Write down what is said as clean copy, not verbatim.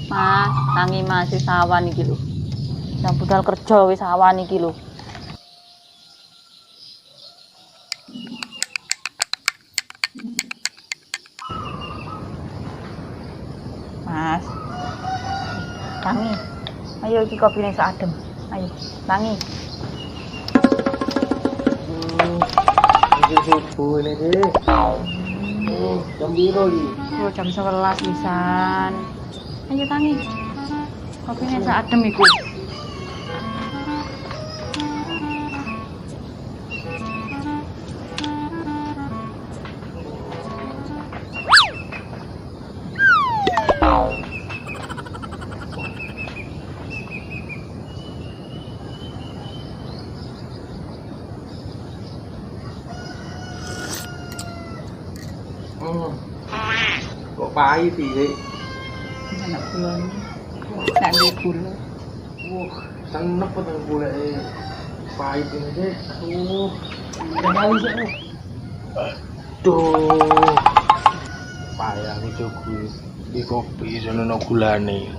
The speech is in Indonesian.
Mas, tangi Mas wis awan iki lho. Nang budal kerja wis awan iki lho. Mas. Tangi. Ayo iki kopine sak adem. Ayo, tangi. Iki subuh ini deh. Jam biru iki. Oh, jam 11 pisan. Ayo tangi. Kopine sak adem iku. Kok pahit sih? Anak gula ini. Tak ada gula. Wah, senep teng goleke. Pahit ini deh. Jangan sih. Aduh. Payah iki kuwi. Iki kopi sono gulane.